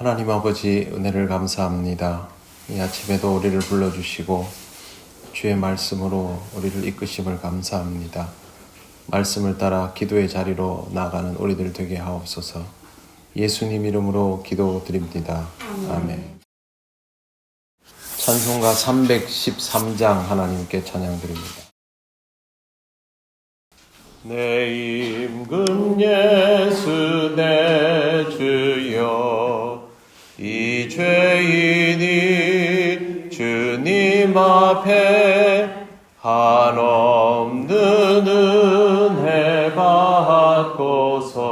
하나님 아버지 은혜를 감사합니다. 이 아침에도 우리를 불러주시고 주의 말씀으로 우리를 이끄심을 감사합니다. 말씀을 따라 기도의 자리로 나가는 우리들 되게 하옵소서. 예수님 이름으로 기도드립니다. 아멘. 찬송가 313장 하나님께 찬양드립니다. 내 임금 예수 내 주여 이 죄인이 주님 앞에 한없는 은혜 받고서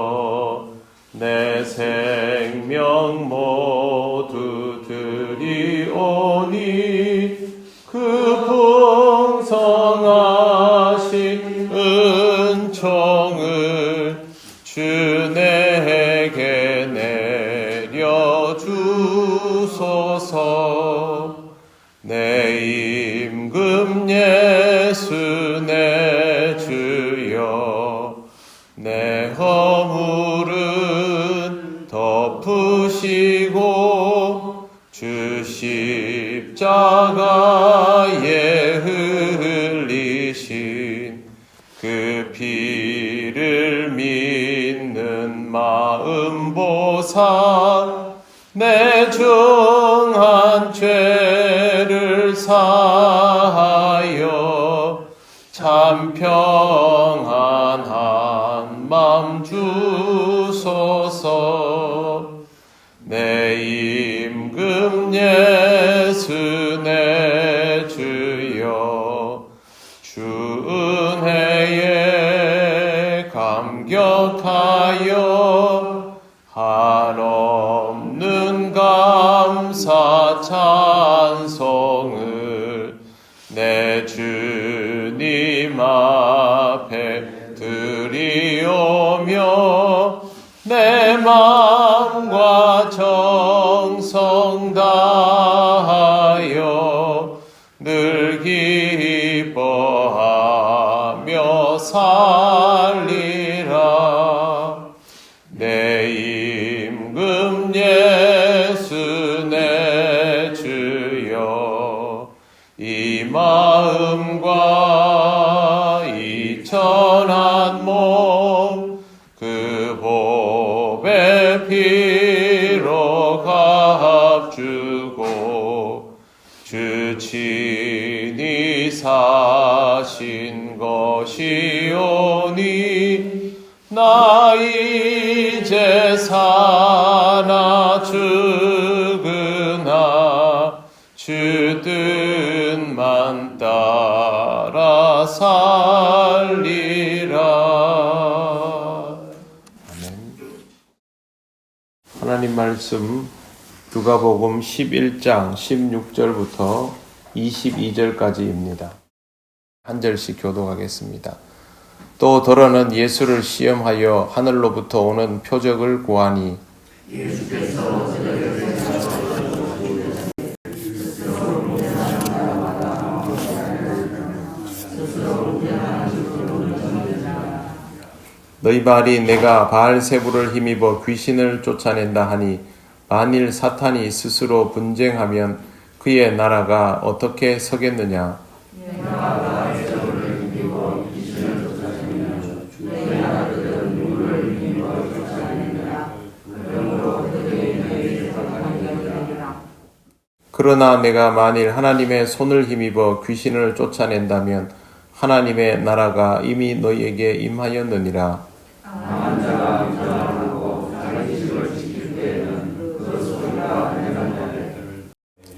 내 생명 모두 드리오니 그 풍성하신 은총을 주 내게 내려주소서. 내 임금 예수 내 주여 내 허물은 덮으시고 주 십자가에 흘리신 그 피를 믿는 마음 보사 내 중한 죄를 사하여 참 평안한 맘 주소서. 내 임금 예수 내 주여 주 은혜에 감격하여 한없는 감사 찬송을 내 주님 앞에 드리오며 내 마음과 정성 다하여 늘 기뻐하며 살리라. 내 임금 예수 내 주여 이 마음과 이 천한 몸 그 보배 피로 값주고 주 친히 사신 것이오니 나 이제 사나 죽으나 주 뜻만 따라 살리라. 아멘. 하나님 말씀 누가복음 11장 16절부터 22절까지입니다. 한 절씩 교독하겠습니다. 또 더러는 예수를 시험하여 하늘로부터 오는 표적을 구하니 너희 말이 내가 바알세부를 힘입어 귀신을 쫓아낸다 하니 만일 사탄이 스스로 분쟁하면 그의 나라가 어떻게 서겠느냐. 그러나 내가 만일 하나님의 손을 힘입어 귀신을 쫓아낸다면 하나님의 나라가 이미 너희에게 임하였느니라.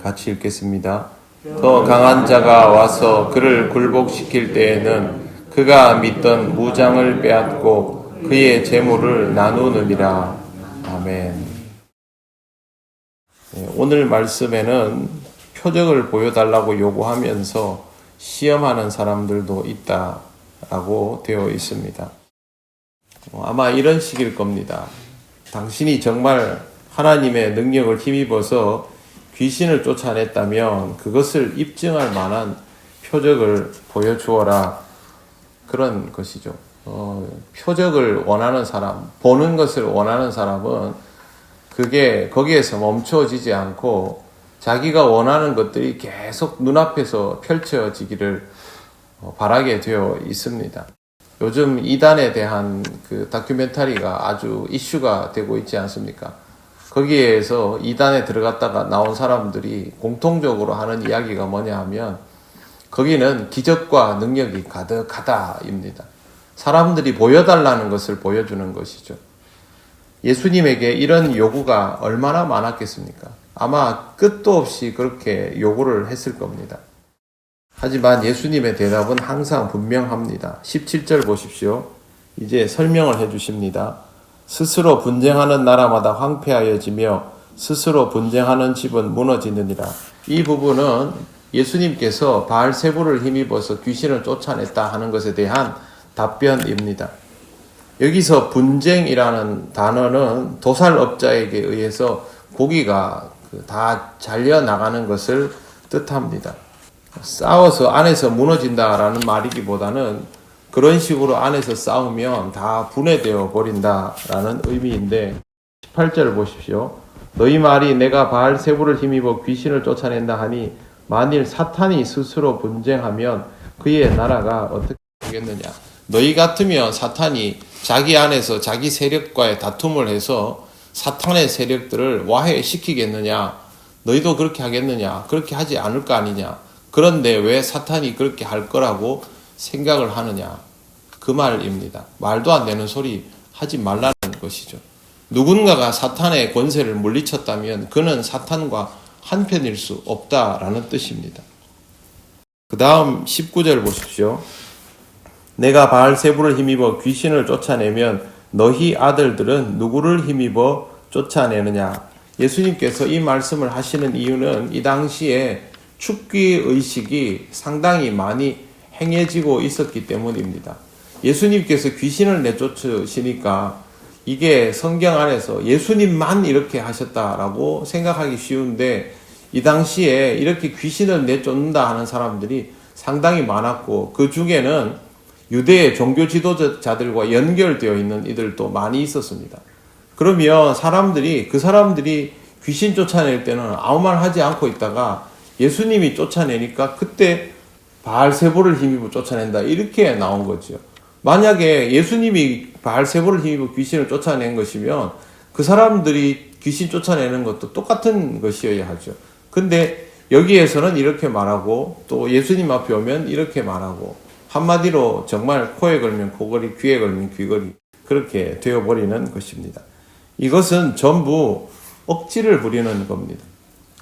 같이 읽겠습니다. 더 강한 자가 와서 그를 굴복시킬 때에는 그가 믿던 무장을 빼앗고 그의 재물을 나누느니라. 아멘. 오늘 말씀에는 표적을 보여달라고 요구하면서 시험하는 사람들도 있다라고 되어 있습니다. 아마 이런 식일 겁니다. 당신이 정말 하나님의 능력을 힘입어서 귀신을 쫓아냈다면 그것을 입증할 만한 표적을 보여주어라. 그런 것이죠. 표적을 원하는 사람, 보는 것을 원하는 사람은 그게 거기에서 멈춰지지 않고 자기가 원하는 것들이 계속 눈앞에서 펼쳐지기를 바라게 되어 있습니다. 요즘 이단에 대한 그 다큐멘터리가 아주 이슈가 되고 있지 않습니까? 거기에서 이단에 들어갔다가 나온 사람들이 공통적으로 하는 이야기가 뭐냐 하면 거기는 기적과 능력이 가득하다입니다. 사람들이 보여달라는 것을 보여주는 것이죠. 예수님에게 이런 요구가 얼마나 많았겠습니까? 아마 끝도 없이 그렇게 요구를 했을 겁니다. 하지만 예수님의 대답은 항상 분명합니다. 17절 보십시오. 이제 설명을 해 주십니다. 스스로 분쟁하는 나라마다 황폐하여지며 스스로 분쟁하는 집은 무너지느니라. 이 부분은 예수님께서 바알세부를 힘입어서 귀신을 쫓아냈다 하는 것에 대한 답변입니다. 여기서 분쟁이라는 단어는 도살업자에게 의해서 고기가 다 잘려나가는 것을 뜻합니다. 싸워서 안에서 무너진다라는 말이기보다는 그런 식으로 안에서 싸우면 다 분해되어 버린다라는 의미인데 18절 보십시오. 너희 말이 내가 바알세부를 힘입어 귀신을 쫓아낸다 하니 만일 사탄이 스스로 분쟁하면 그의 나라가 어떻게 되겠느냐. 너희 같으면 사탄이 자기 안에서 자기 세력과의 다툼을 해서 사탄의 세력들을 와해시키겠느냐. 너희도 그렇게 하겠느냐. 그렇게 하지 않을 거 아니냐. 그런데 왜 사탄이 그렇게 할 거라고 생각을 하느냐. 그 말입니다. 말도 안 되는 소리 하지 말라는 것이죠. 누군가가 사탄의 권세를 물리쳤다면 그는 사탄과 한편일 수 없다라는 뜻입니다. 그 다음 19절 보십시오. 내가 바알세부를 힘입어 귀신을 쫓아내면 너희 아들들은 누구를 힘입어 쫓아내느냐. 예수님께서 이 말씀을 하시는 이유는 이 당시에 축귀의식이 상당히 많이 행해지고 있었기 때문입니다. 예수님께서 귀신을 내쫓으시니까 이게 성경 안에서 예수님만 이렇게 하셨다라고 생각하기 쉬운데 이 당시에 이렇게 귀신을 내쫓는다 하는 사람들이 상당히 많았고 그 중에는 유대의 종교 지도자들과 연결되어 있는 이들도 많이 있었습니다. 그러면 그 사람들이 귀신 쫓아낼 때는 아무 말 하지 않고 있다가 예수님이 쫓아내니까 그때 바알세부를 힘입어 쫓아낸다 이렇게 나온 거죠. 만약에 예수님이 바알세부를 힘입어 귀신을 쫓아낸 것이면 그 사람들이 귀신 쫓아내는 것도 똑같은 것이어야 하죠. 근데 여기에서는 이렇게 말하고 또 예수님 앞에 오면 이렇게 말하고 한마디로 정말 코에 걸면 코걸이, 귀에 걸면 귀걸이 그렇게 되어버리는 것입니다. 이것은 전부 억지를 부리는 겁니다.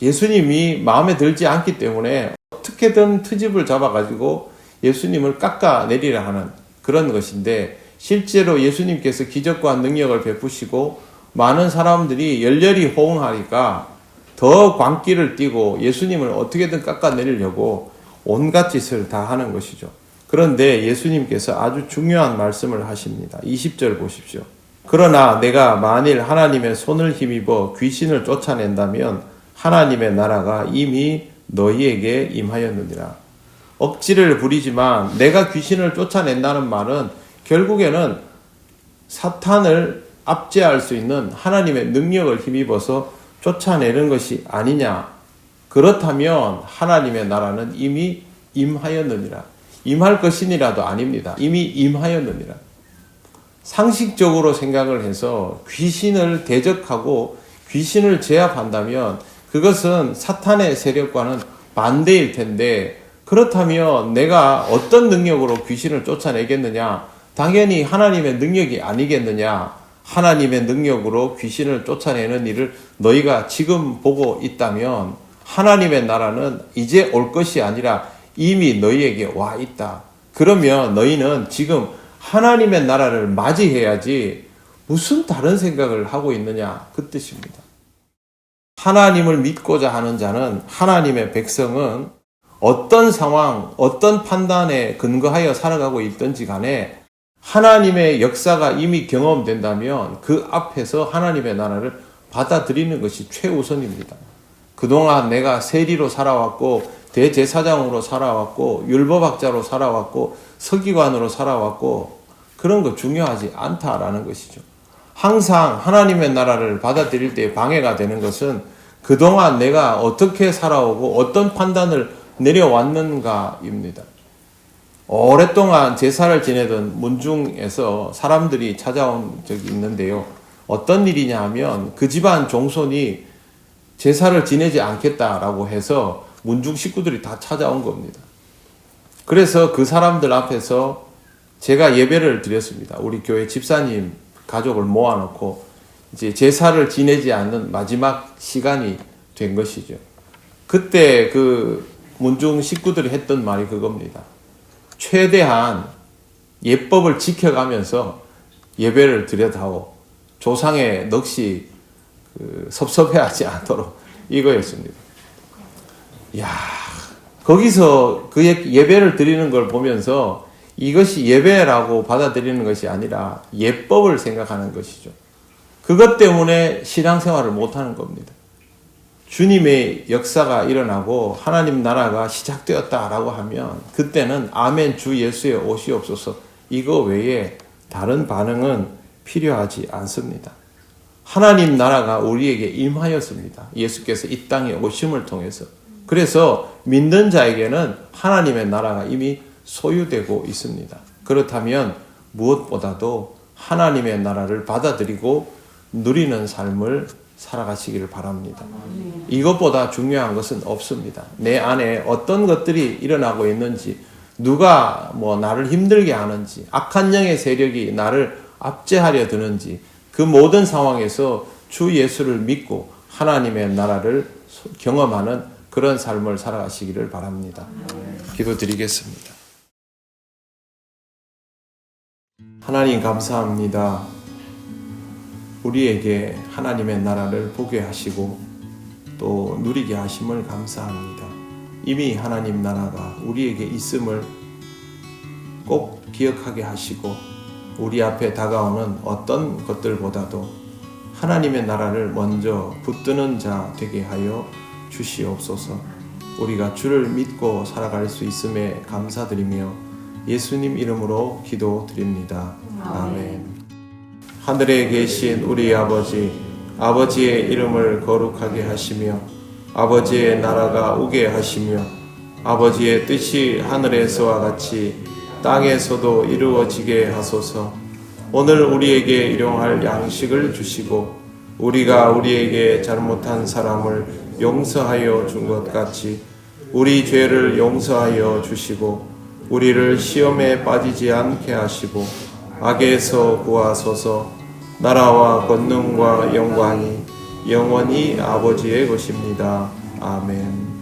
예수님이 마음에 들지 않기 때문에 어떻게든 트집을 잡아가지고 예수님을 깎아내리려 하는 그런 것인데 실제로 예수님께서 기적과 능력을 베푸시고 많은 사람들이 열렬히 호응하니까 더 광기를 띠고 예수님을 어떻게든 깎아내리려고 온갖 짓을 다 하는 것이죠. 그런데 예수님께서 아주 중요한 말씀을 하십니다. 20절 보십시오. 그러나 내가 만일 하나님의 손을 힘입어 귀신을 쫓아낸다면 하나님의 나라가 이미 너희에게 임하였느니라. 억지를 부리지만 내가 귀신을 쫓아낸다는 말은 결국에는 사탄을 압제할 수 있는 하나님의 능력을 힘입어서 쫓아내는 것이 아니냐. 그렇다면 하나님의 나라는 이미 임하였느니라. 임할 것이니라도 아닙니다. 이미 임하였느니라. 상식적으로 생각을 해서 귀신을 대적하고 귀신을 제압한다면 그것은 사탄의 세력과는 반대일 텐데 그렇다면 내가 어떤 능력으로 귀신을 쫓아내겠느냐? 당연히 하나님의 능력이 아니겠느냐? 하나님의 능력으로 귀신을 쫓아내는 일을 너희가 지금 보고 있다면 하나님의 나라는 이제 올 것이 아니라 이미 너희에게 와 있다. 그러면 너희는 지금 하나님의 나라를 맞이해야지 무슨 다른 생각을 하고 있느냐 그 뜻입니다. 하나님을 믿고자 하는 자는 하나님의 백성은 어떤 상황, 어떤 판단에 근거하여 살아가고 있든지 간에 하나님의 역사가 이미 경험된다면 그 앞에서 하나님의 나라를 받아들이는 것이 최우선입니다. 그동안 내가 세리로 살아왔고 대제사장으로 살아왔고 율법학자로 살아왔고 서기관으로 살아왔고 그런 거 중요하지 않다라는 것이죠. 항상 하나님의 나라를 받아들일 때 방해가 되는 것은 그동안 내가 어떻게 살아오고 어떤 판단을 내려왔는가입니다. 오랫동안 제사를 지내던 문중에서 사람들이 찾아온 적이 있는데요. 어떤 일이냐 하면 그 집안 종손이 제사를 지내지 않겠다라고 해서 문중 식구들이 다 찾아온 겁니다. 그래서 그 사람들 앞에서 제가 예배를 드렸습니다. 우리 교회 집사님 가족을 모아놓고 이제 제사를 지내지 않는 마지막 시간이 된 것이죠. 그때 그 문중 식구들이 했던 말이 그겁니다. 최대한 예법을 지켜가면서 예배를 드려다오. 조상의 넋이 섭섭해하지 않도록 이거였습니다. 이야, 거기서 그 예배를 드리는 걸 보면서 이것이 예배라고 받아들이는 것이 아니라 예법을 생각하는 것이죠. 그것 때문에 신앙생활을 못하는 겁니다. 주님의 역사가 일어나고 하나님 나라가 시작되었다라고 하면 그때는 아멘 주 예수의 오시옵소서 이거 외에 다른 반응은 필요하지 않습니다. 하나님 나라가 우리에게 임하였습니다. 예수께서 이 땅에 오심을 통해서. 그래서 믿는 자에게는 하나님의 나라가 이미 소유되고 있습니다. 그렇다면 무엇보다도 하나님의 나라를 받아들이고 누리는 삶을 살아가시기를 바랍니다. 이것보다 중요한 것은 없습니다. 내 안에 어떤 것들이 일어나고 있는지, 누가 나를 힘들게 하는지, 악한 영의 세력이 나를 압제하려 드는지, 그 모든 상황에서 주 예수를 믿고 하나님의 나라를 경험하는 그런 삶을 살아가시기를 바랍니다. 기도드리겠습니다. 하나님 감사합니다. 우리에게 하나님의 나라를 보게 하시고 또 누리게 하심을 감사합니다. 이미 하나님 나라가 우리에게 있음을 꼭 기억하게 하시고 우리 앞에 다가오는 어떤 것들보다도 하나님의 나라를 먼저 붙드는 자 되게 하여 주시옵소서. 우리가 주를 믿고 살아갈 수 있음에 감사드리며 예수님 이름으로 기도드립니다. 아멘. 하늘에 계신 우리 아버지, 아버지의 이름을 거룩하게 하시며 아버지의 나라가 오게 하시며 아버지의 뜻이 하늘에서와 같이 땅에서도 이루어지게 하소서. 오늘 우리에게 일용할 양식을 주시고 우리가 우리에게 잘못한 사람을 용서하여 준 것 같이 우리 죄를 용서하여 주시고 우리를 시험에 빠지지 않게 하시고 악에서 구하소서. 나라와 권능과 영광이 영원히 아버지의 것입니다. 아멘.